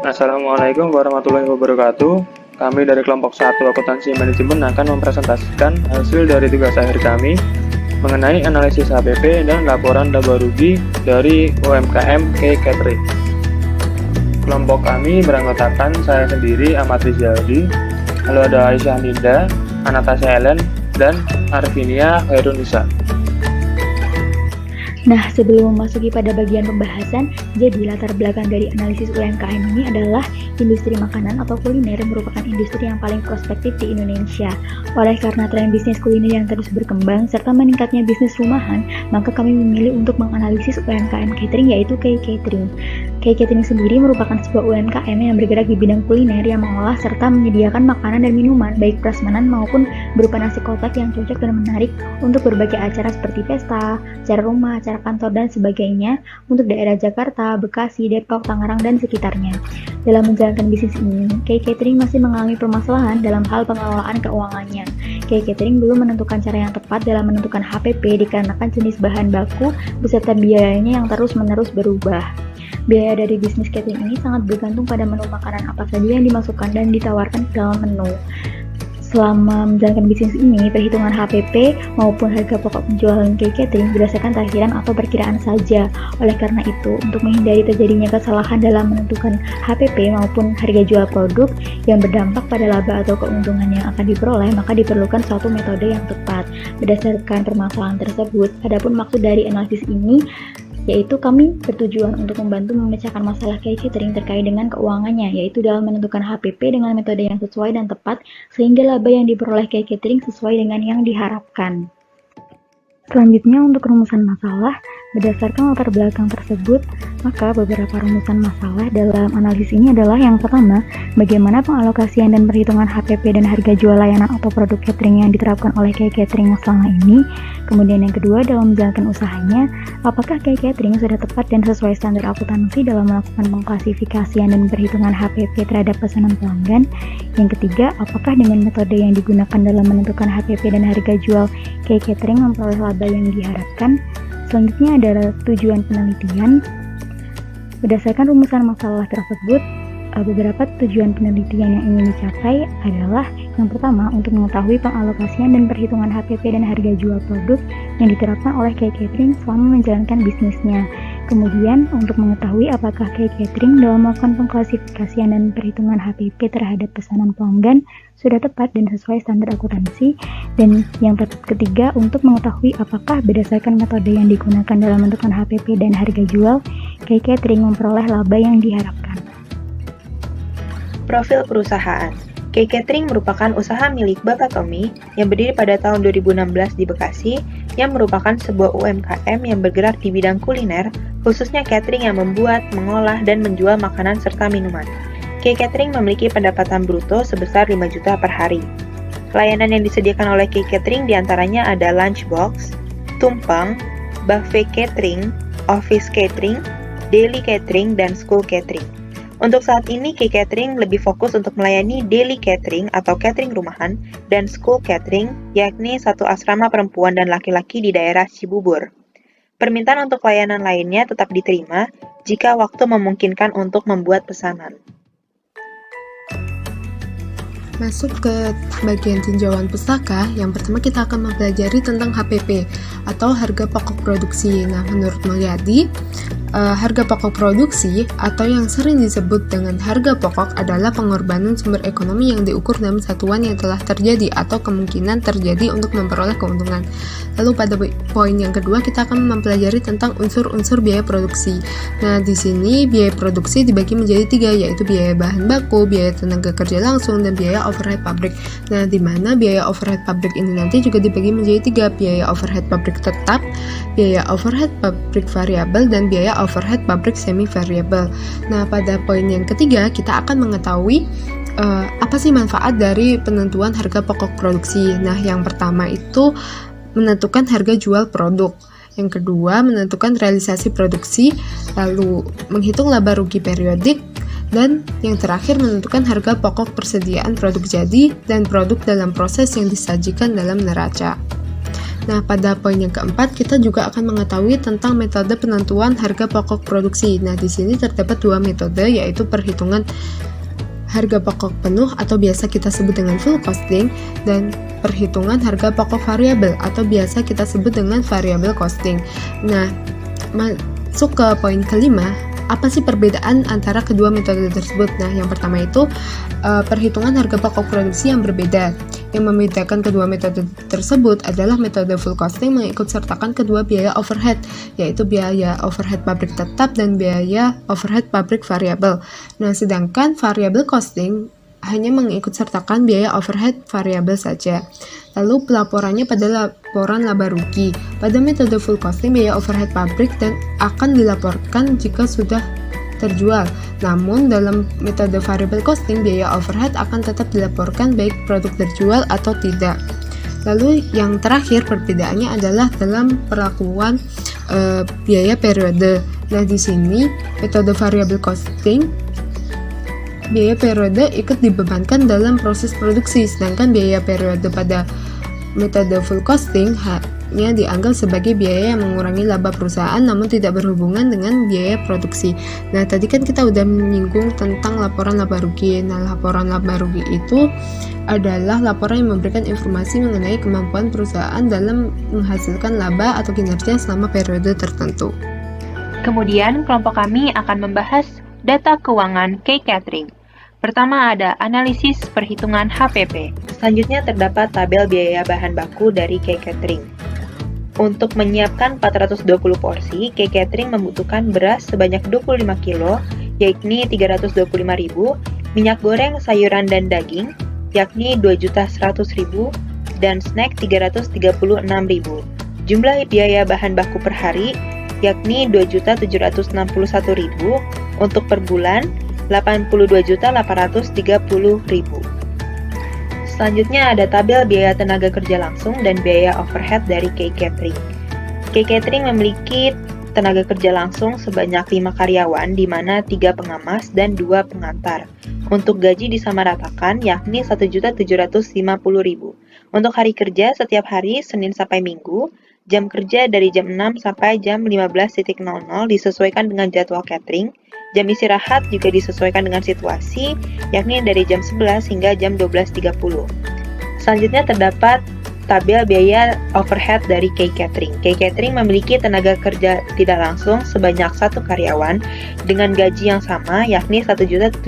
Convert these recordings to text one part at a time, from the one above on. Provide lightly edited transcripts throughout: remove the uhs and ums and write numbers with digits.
Assalamualaikum warahmatullahi wabarakatuh. Kami dari kelompok 1 Akuntansi Manajemen akan mempresentasikan hasil dari tugas akhir kami mengenai analisis HPP dan laporan laba rugi dari UMKM K Catering. Kelompok kami beranggotakan saya sendiri, Ahmad Rizaldi, lalu ada Aisyah Linda, Anastasia Ellen, dan Arvinia Khairunisa. Nah, sebelum memasuki pada bagian pembahasan, jadi latar belakang dari analisis UMKM ini adalah industri makanan atau kuliner yang merupakan industri yang paling prospektif di Indonesia. Oleh karena tren bisnis kuliner yang terus berkembang serta meningkatnya bisnis rumahan, maka kami memilih untuk menganalisis UMKM catering yaitu K Catering. K Catering sendiri merupakan sebuah UMKM yang bergerak di bidang kuliner yang mengolah serta menyediakan makanan dan minuman baik prasmanan maupun berupa nasi kotak yang cocok dan menarik untuk berbagai acara seperti pesta, acara rumah, acara kantor dan sebagainya untuk daerah Jakarta, Bekasi, Depok, Tangerang dan sekitarnya. Dalam menjalankan bisnis ini, K Catering masih mengalami permasalahan dalam hal pengelolaan keuangannya. K Catering belum menentukan cara yang tepat dalam menentukan HPP dikarenakan jenis bahan baku beserta biayanya yang terus-menerus berubah. Biaya dari bisnis catering ini sangat bergantung pada menu makanan apa saja yang dimasukkan dan ditawarkan ke dalam menu. Selama menjalankan bisnis ini, perhitungan HPP maupun harga pokok penjualan K Catering berdasarkan takhiran atau perkiraan saja. Oleh karena itu, untuk menghindari terjadinya kesalahan dalam menentukan HPP maupun harga jual produk yang berdampak pada laba atau keuntungan yang akan diperoleh, maka diperlukan suatu metode yang tepat. Berdasarkan permasalahan tersebut, adapun maksud dari analisis ini yaitu kami bertujuan untuk membantu memecahkan masalah K Catering terkait dengan keuangannya, yaitu dalam menentukan HPP dengan metode yang sesuai dan tepat sehingga laba yang diperoleh K Catering sesuai dengan yang diharapkan. Selanjutnya untuk rumusan masalah, berdasarkan latar belakang tersebut, maka beberapa rumusan masalah dalam analisis ini adalah yang pertama, bagaimana pengalokasian dan perhitungan HPP dan harga jual layanan atau produk catering yang diterapkan oleh K Catering selama ini. Kemudian yang kedua, dalam menjalankan usahanya, apakah K Catering sudah tepat dan sesuai standar akuntansi dalam melakukan pengklasifikasian dan perhitungan HPP terhadap pesanan pelanggan. Yang ketiga, apakah dengan metode yang digunakan dalam menentukan HPP dan harga jual K Catering memperoleh laba yang diharapkan. Selanjutnya adalah tujuan penelitian. Berdasarkan rumusan masalah tersebut, beberapa tujuan penelitian yang ingin dicapai adalah yang pertama, untuk mengetahui pengalokasian dan perhitungan HPP dan harga jual produk yang diterapkan oleh K Catering selama menjalankan bisnisnya. Kemudian, untuk mengetahui apakah K Catering dalam melakukan pengklasifikasian dan perhitungan HPP terhadap pesanan pelanggan sudah tepat dan sesuai standar akuntansi. Dan yang ketiga, untuk mengetahui apakah berdasarkan metode yang digunakan dalam menentukan HPP dan harga jual, K Catering memperoleh laba yang diharapkan. Profil perusahaan. K Catering merupakan usaha milik Bapak Tommy yang berdiri pada tahun 2016 di Bekasi, yang merupakan sebuah UMKM yang bergerak di bidang kuliner, khususnya catering yang membuat, mengolah, dan menjual makanan serta minuman. K Catering memiliki pendapatan bruto sebesar 5 juta per hari. Layanan yang disediakan oleh K Catering diantaranya ada lunchbox, tumpeng, buffet catering, office catering, daily catering, dan school catering. Untuk saat ini, K Catering lebih fokus untuk melayani daily catering atau catering rumahan dan school catering, yakni satu asrama perempuan dan laki-laki di daerah Cibubur. Permintaan untuk layanan lainnya tetap diterima jika waktu memungkinkan untuk membuat pesanan. Masuk ke bagian tinjauan pustaka, yang pertama kita akan mempelajari tentang HPP atau harga pokok produksi. Nah, menurut Mulyadi, harga pokok produksi atau yang sering disebut dengan harga pokok adalah pengorbanan sumber ekonomi yang diukur dalam satuan yang telah terjadi atau kemungkinan terjadi untuk memperoleh keuntungan. Lalu pada poin yang kedua kita akan mempelajari tentang unsur-unsur biaya produksi. Nah, di sini biaya produksi dibagi menjadi 3, yaitu biaya bahan baku, biaya tenaga kerja langsung, dan biaya overhead pabrik. Nah, di mana biaya overhead pabrik ini nanti juga dibagi menjadi 3, biaya overhead pabrik tetap, biaya overhead pabrik variabel, dan biaya overhead pabrik semi variabel. Nah, pada poin yang ketiga kita akan mengetahui apa sih manfaat dari penentuan harga pokok produksi. Nah, yang pertama itu menentukan harga jual produk. Yang kedua, menentukan realisasi produksi, lalu menghitung laba rugi periodik, dan yang terakhir menentukan harga pokok persediaan produk jadi dan produk dalam proses yang disajikan dalam neraca. Nah, pada poin yang keempat, kita juga akan mengetahui tentang metode penentuan harga pokok produksi. Nah, di sini terdapat dua metode, yaitu perhitungan harga pokok penuh atau biasa kita sebut dengan full costing, dan perhitungan harga pokok variabel atau biasa kita sebut dengan variable costing. Nah, masuk ke poin kelima, apa sih perbedaan antara kedua metode tersebut? Nah, yang pertama itu perhitungan harga pokok produksi yang berbeda. Yang membedakan kedua metode tersebut adalah metode full costing mengikut sertakan kedua biaya overhead, yaitu biaya overhead pabrik tetap dan biaya overhead pabrik variabel. Nah, sedangkan variable costing hanya mengikut sertakan biaya overhead variabel saja. Lalu pelaporannya pada laporan laba rugi. Pada metode full costing, biaya overhead pabrik dan akan dilaporkan jika sudah terjual. Namun dalam metode variable costing, biaya overhead akan tetap dilaporkan baik produk terjual atau tidak. Lalu yang terakhir perbedaannya adalah dalam perlakuan biaya periode. Nah, di sini metode variable costing, biaya periode ikut dibebankan dalam proses produksi, sedangkan biaya periode pada metode full costing hanya dianggap sebagai biaya yang mengurangi laba perusahaan namun tidak berhubungan dengan biaya produksi. Nah, tadi kan kita udah menyinggung tentang laporan laba rugi. Nah, laporan laba rugi itu adalah laporan yang memberikan informasi mengenai kemampuan perusahaan dalam menghasilkan laba atau kinerja selama periode tertentu. Kemudian, kelompok kami akan membahas data keuangan K-Catering. Pertama ada analisis perhitungan HPP. Selanjutnya terdapat tabel biaya bahan baku dari K-Catering. Untuk menyiapkan 420 porsi, K-Catering membutuhkan beras sebanyak 25 kg, yakni 325.000, minyak goreng, sayuran, dan daging, yakni 2.100.000, dan snack 336.000. Jumlah biaya bahan baku per hari, yakni 2.761.000, untuk per bulan, 82.830.000. Selanjutnya ada tabel biaya tenaga kerja langsung dan biaya overhead dari K-Catering. K-Catering memiliki tenaga kerja langsung sebanyak 5 karyawan, di mana 3 pengamas dan 2 pengantar. Untuk gaji disamaratakan, yakni 1.750.000. Untuk hari kerja setiap hari, Senin sampai Minggu, jam kerja dari jam 6 sampai jam 15.00 disesuaikan dengan jadwal catering. Jam istirahat juga disesuaikan dengan situasi, yakni dari jam 11 hingga jam 12.30. Selanjutnya terdapat tabel biaya overhead dari K-Catering. K-Catering memiliki tenaga kerja tidak langsung sebanyak 1 karyawan dengan gaji yang sama, yakni 1.750.000,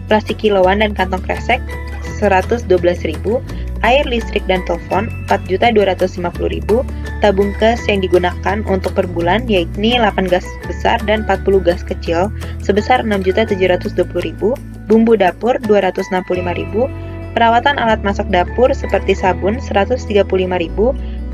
plastik kiloan dan kantong kresek 112.000, air, listrik, dan telepon 4.250.000, tabung gas yang digunakan untuk per bulan yakni 8 gas besar dan 40 gas kecil sebesar 6.720.000, bumbu dapur 265.000, perawatan alat masak dapur seperti sabun 135.000,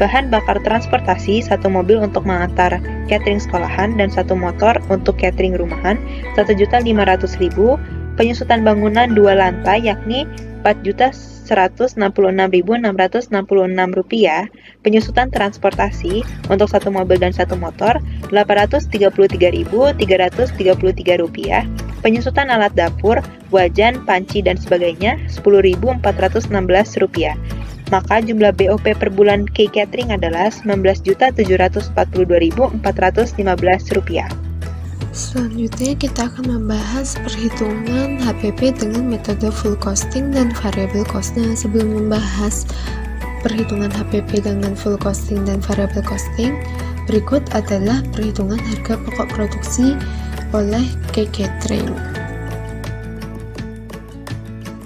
bahan bakar transportasi 1 mobil untuk mengantar catering sekolahan dan 1 motor untuk catering rumahan 1.500.000, penyusutan bangunan 2 lantai yakni 4.166.666 rupiah, penyusutan transportasi untuk 1 mobil dan 1 motor 833.333 rupiah, penyusutan alat dapur, wajan, panci, dan sebagainya 10.416 rupiah. Maka jumlah BOP per bulan K-Catering adalah 19.742.415 rupiah. Selanjutnya kita akan membahas perhitungan HPP dengan metode full costing dan variable cost. Nah, sebelum membahas perhitungan HPP dengan full costing dan variable costing, berikut adalah perhitungan harga pokok produksi oleh K-Catering.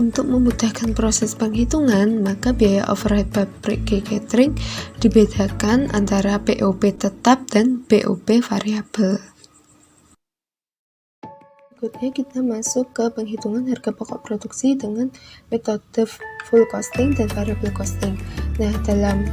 Untuk memudahkan proses penghitungan, maka biaya overhead pabrik K-Catering dibedakan antara BOP tetap dan BOP variabel. Berikutnya kita masuk ke penghitungan harga pokok produksi dengan metode full costing dan variable costing. Nah, dalam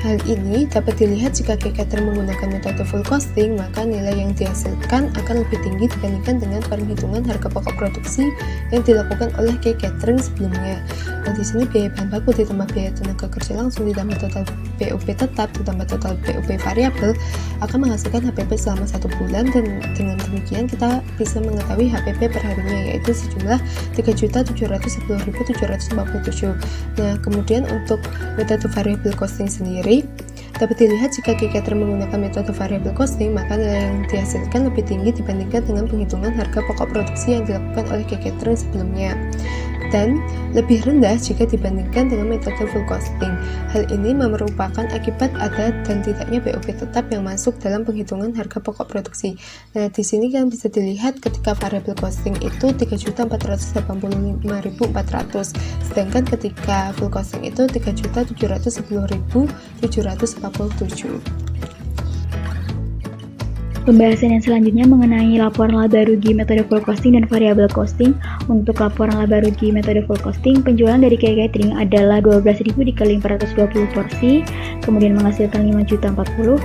hal ini dapat dilihat jika K-Catering menggunakan metode full costing, maka nilai yang dihasilkan akan lebih tinggi dibandingkan dengan perhitungan harga pokok produksi yang dilakukan oleh K-Catering sebelumnya. Nah, di sini biaya bahan baku ditambah biaya tenaga kerja langsung ditambah total BOP tetap ditambah total BOP variabel akan menghasilkan HPP selama 1 bulan, dan dengan demikian kita bisa mengetahui HPP per harinya yaitu sejumlah 3.710.747. Nah, kemudian untuk metode variable costing sendiri dapat dilihat jika catering menggunakan metode variable costing, maka nilai yang dihasilkan lebih tinggi dibandingkan dengan penghitungan harga pokok produksi yang dilakukan oleh catering sebelumnya, dan lebih rendah jika dibandingkan dengan metode full costing. Hal ini merupakan akibat ada dan tidaknya BOP tetap yang masuk dalam penghitungan harga pokok produksi. Nah, di sini kan bisa dilihat ketika variable costing itu 3.485.400, sedangkan ketika full costing itu 3.710.747. Pembahasan yang selanjutnya mengenai laporan laba rugi metode full costing dan variable costing. Untuk laporan laba rugi metode full costing, penjualan dari catering adalah 12.000 dikali 420 porsi, kemudian menghasilkan 5.040.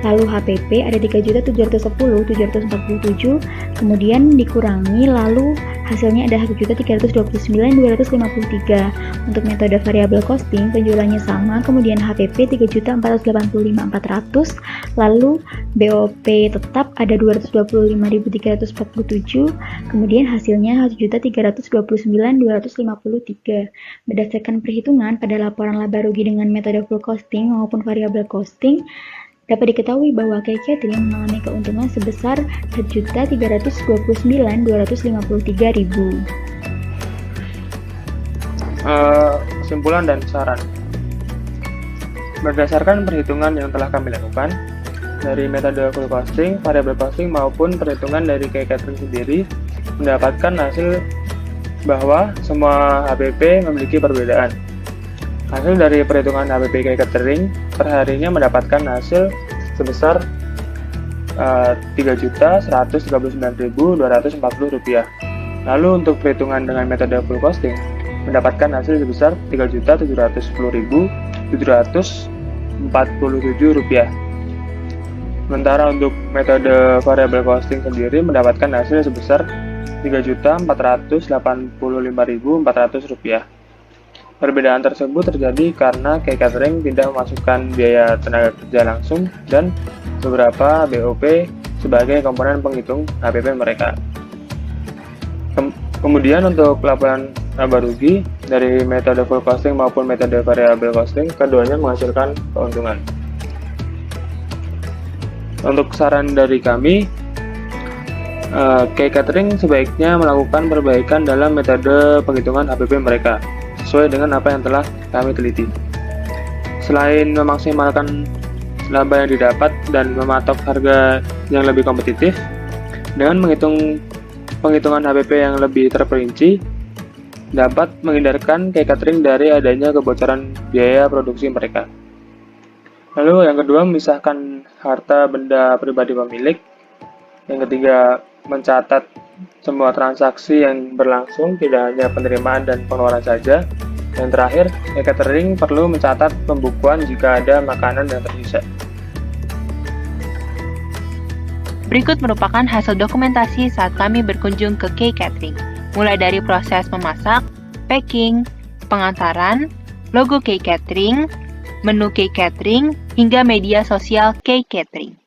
Lalu HPP ada 3.710.747, kemudian dikurangi, lalu hasilnya ada 1.329.253. Untuk metode variable costing, penjualannya sama, kemudian HPP 3.485.400, lalu BOP tetap ada 225.347, kemudian hasilnya 1.329.253. Berdasarkan perhitungan pada laporan laba rugi dengan metode full costing maupun variable costing, dapat diketahui bahwa catering mengalami keuntungan sebesar 1.329.253.000. Kesimpulan dan saran. Berdasarkan perhitungan yang telah kami lakukan dari metode full costing, variable costing maupun perhitungan dari catering sendiri, mendapatkan hasil bahwa semua HPP memiliki perbedaan. Hasil dari perhitungan HPP catering perharinya mendapatkan hasil sebesar Rp3.139.240. Lalu untuk perhitungan dengan metode full costing mendapatkan hasil sebesar Rp3.710.747. Sementara untuk metode variable costing sendiri mendapatkan hasil sebesar Rp3.485.400. Perbedaan tersebut terjadi karena catering tidak memasukkan biaya tenaga kerja langsung dan beberapa BOP sebagai komponen penghitung HPP mereka. Kemudian untuk laporan laba rugi dari metode full costing maupun metode variable costing, keduanya menghasilkan keuntungan. Untuk saran dari kami, catering sebaiknya melakukan perbaikan dalam metode penghitungan HPP mereka sesuai dengan apa yang telah kami teliti. Selain memaksimalkan laba yang didapat dan mematok harga yang lebih kompetitif, dengan penghitungan HPP yang lebih terperinci, dapat menghindarkan catering dari adanya kebocoran biaya produksi mereka. Lalu yang kedua, memisahkan harta benda pribadi pemilik. Yang ketiga, mencatat semua transaksi yang berlangsung, tidak hanya penerimaan dan pengeluaran saja. Yang terakhir, catering perlu mencatat pembukuan jika ada makanan yang tersisa. Berikut merupakan hasil dokumentasi saat kami berkunjung ke Catering, mulai dari proses memasak, packing, pengantaran, logo Catering, menu Catering, hingga media sosial Catering.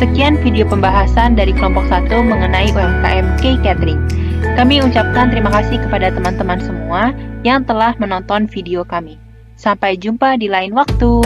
Sekian video pembahasan dari kelompok 1 mengenai UMKM Catering. Kami ucapkan terima kasih kepada teman-teman semua yang telah menonton video kami. Sampai jumpa di lain waktu.